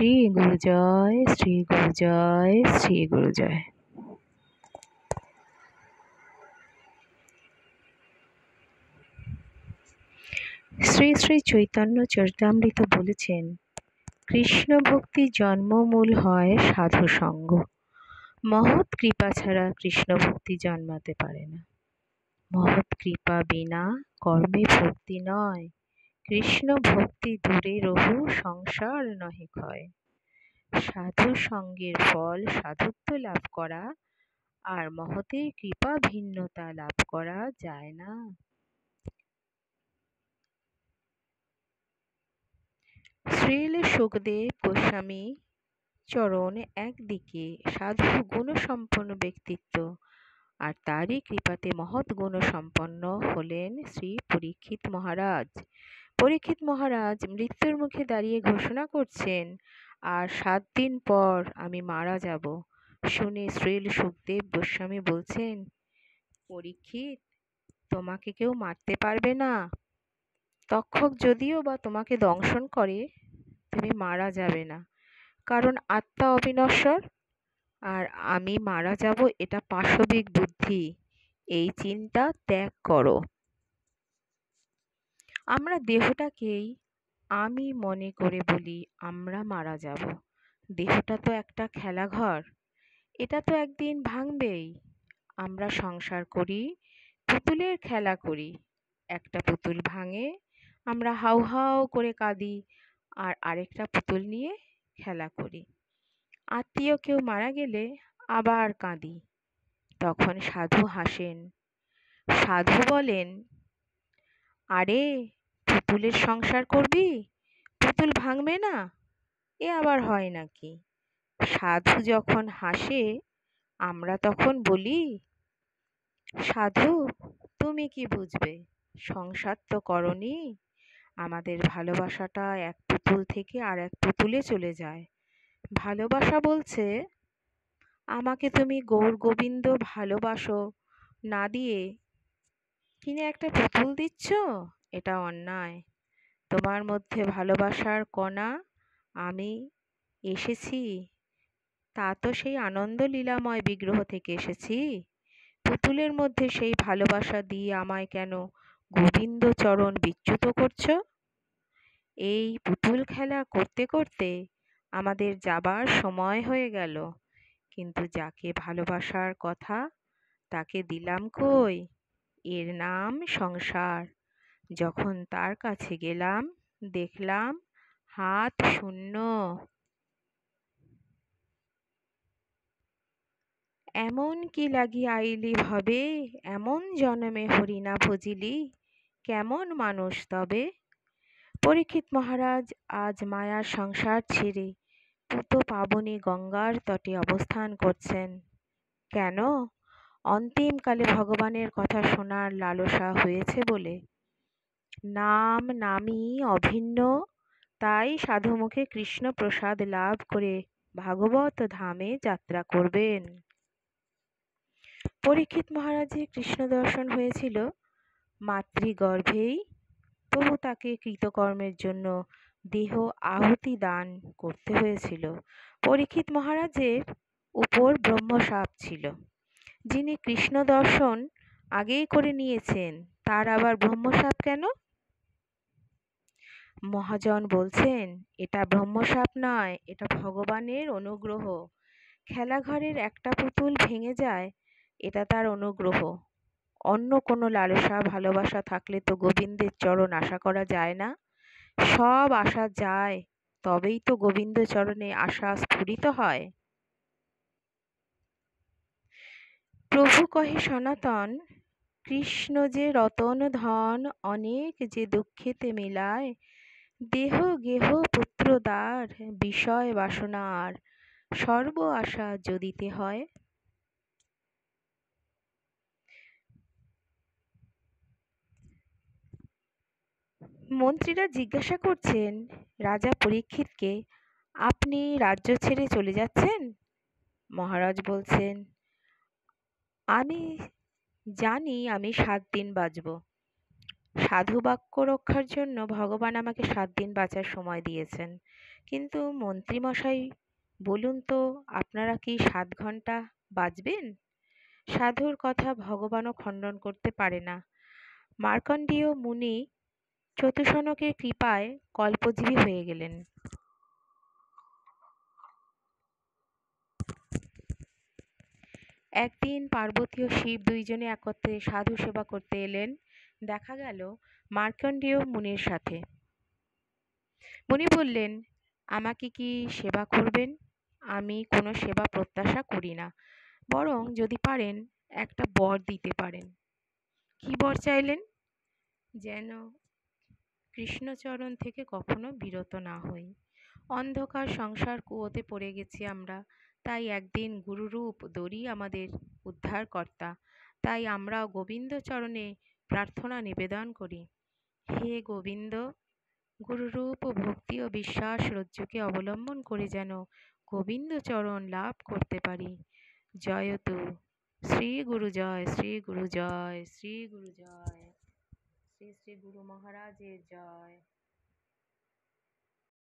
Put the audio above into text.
শ্রী গুরু জয়, শ্রী গুরু জয়, শ্রী গুরু জয়। শ্রী শ্রী চৈতন্য চরিতামৃত বলেছেন, কৃষ্ণ ভক্তি জন্মমূল হয় সাধু সঙ্গ। মহৎ কৃপা ছাড়া কৃষ্ণ ভক্তি জন্মাতে পারে না। মহৎ কৃপা বিনা কর্মে ভক্তি নয়। কৃষ্ণ ভক্তি দূরে রহু সংসার নহে ক্ষয়। সাধু সঙ্গের ফল সাধুত্ব লাভ করা, আর মহতের কৃপা ভিন্নতা লাভ করা যায় না। শ্রীল সুখদেব গোস্বামী চরণ একদিকে সাধু গুণসম্পন্ন ব্যক্তিত্ব, আর তারই কৃপাতে মহৎ গুণসম্পন্ন হলেন শ্রী পরীক্ষিত মহারাজ। পরীক্ষিত মহারাজ মৃত্যুর মুখে দাঁড়িয়ে ঘোষণা করছেন, আর 7 দিন পর আমি মারা যাব। শুনে শ্রীল সুখদেব গোস্বামী বলছেন, পরীক্ষিত, তোমাকে কেউ মারতে পারবে না। তক্ষক যদিও বা তোমাকে দংশন করে, তুমি মারা যাবে না, কারণ আত্মা অবিনশ্বর, আর আমি মারা যাব এটা পাশবিক বুদ্ধি। এই চিন্তা ত্যাগ করো। আমরা দেহটাকেই আমি মনে করে বলি আমরা মারা যাব। দেহটা তো একটা খেলাঘর, এটা তো একদিন ভাঙবেই। আমরা সংসার করি, পুতুলের খেলা করি। একটা পুতুল ভাঙে, আমরা হাউ হাউ করে কাঁদি, আর আরেকটা পুতুল নিয়ে খেলা করি। আত্মীয় কেউ মারা গেলে আবার কাঁদি। তখন সাধু হাসেন। সাধু বলেন, আরে পুতুলের সংসার করবি, পুতুল ভাঙবে না, এ আবার হয় নাকি? সাধু যখন হাসে, আমরা তখন বলি, সাধু তুমি কি বুঝবে, সংসার তো করনি। আমাদের ভালোবাসাটা এক পুতুল থেকে আর এক পুতুলে চলে যায়। ভালোবাসা বলছে, আমাকে তুমি গৌর গোবিন্দ ভালোবাসো না দিয়ে কিনে একটা পুতুল দিচ্ছ, এটা অন্যায়। তোমার মধ্যে ভালোবাসার কণা আমি এসেছি, তা তো সেই আনন্দ লীলাময় বিগ্রহ থেকে এসেছি। পুতুলের মধ্যে সেই ভালোবাসা দিয়ে আমায় কেন গোবিন্দ চরণ বিচ্যুত করছো? এই পুতুল খেলা করতে করতে আমাদের যাবার সময় হয়ে গেল, কিন্তু যাকে ভালোবাসার কথা তাকে দিলাম কই? এর নাম সংসার। যখন তার কাছে গেলাম, দেখলাম হাত শূন্য। এমন কি লাগি আইলি ভবে, এমন জনমে হরি না ভজিলি, কেমন মানুষ তবে? পরীক্ষিত মহারাজ আজ মায়ার সংসার ছেড়ে পূত পাবনী গঙ্গার তটে অবস্থান করছেন। কেন? অন্তিমকালে ভগবানের কথা শোনার লালসা হয়েছে বলে। নাম নামই অভিন্ন, তাই সাধুমুখে কৃষ্ণ প্রসাদ লাভ করে ভাগবত ধামে যাত্রা করবেন। পরীক্ষিত মহারাজের কৃষ্ণ দর্শন হয়েছিল মাতৃগর্ভেই। তবু তাকে কৃতকর্মের জন্য দেহ আহুতি দান করতে হয়েছিল। পরীক্ষিত মহারাজের উপর ব্রহ্মশাপ ছিল। যিনি কৃষ্ণ দর্শন আগেই করে নিয়েছেন, তার আবার ব্রহ্মশাপ কেন? মহাজন বলছেন, এটা ব্রহ্মশাপ নয়, এটা ভগবানের অনুগ্রহ। খেলাঘরের একটা পুতুল ভেঙে যায়, এটা তার অনুগ্রহ। অন্য কোনো লালসা ভালোবাসা থাকলে তো গোবিন্দের চরণ আশা করা যায় না। সব আশা যায়, তবেই তো গোবিন্দ চরণে আশা স্ফুরিত হয়। প্রভু কহে সনাতন, কৃষ্ণ যে রতন ধন, অনেক যে দুঃখেতে মিলায়। দেহ গেহ পুত্র দ্বার, বিষয় বাসনার সর্ব আশা যদিতে হয়। মন্ত্রীরা জিজ্ঞাসা করছেন রাজা পরীক্ষিতকে, আপনি রাজ্য ছেড়ে চলে যাচ্ছেন? মহারাজ বলছেন, আমি জানি আমি 7 দিন বাঁচব, সাধু বাক্য রক্ষার জন্য ভগবান আমাকে 7 দিন বাঁচার সময় দিয়েছেন। কিন্তু মন্ত্রীমশাই, বলুন তো, আপনারা কি 7 ঘন্টা বাঁচবেন? সাধুর কথা ভগবানও খণ্ডন করতে পারে না। মার্কণ্ডেয় মুনি চতুষ্ষণকের কৃপায় কল্পজীবী হয়ে গেলেন। একদিন পার্বতী ও শিব দুইজনে একত্রে সাধু সেবা করতে এলেন। দেখা গেল মার্কণ্ডেয় মুনির সাথে। মুনি বললেন, আমাকে কি সেবা করবেন? আমি কোনো সেবা প্রত্যাশা করি না, বরং যদি পারেন একটা বর দিতে পারেন। কি বর চাইলেন? যেন কৃষ্ণচরণ থেকে কখনো বিরত না হই। অন্ধকার সংসার কুয়োতে পড়ে গেছি আমরা, তাই একদিন গুরুরূপ ধরি আমাদের উদ্ধারকর্তা। তাই আমরাও গোবিন্দ চরণে প্রার্থনা নিবেদন করি। হে গোবিন্দ, গুরুরূপ ভক্তি ও বিশ্বাস রজ্জুকে অবলম্বন করে যেন গোবিন্দ চরণ লাভ করতে পারি। জয়তু শ্রী গুরু জয়, শ্রী গুরু জয়, শ্রী গুরু জয়, শ্রী শ্রী গুরু মহারাজের জয়।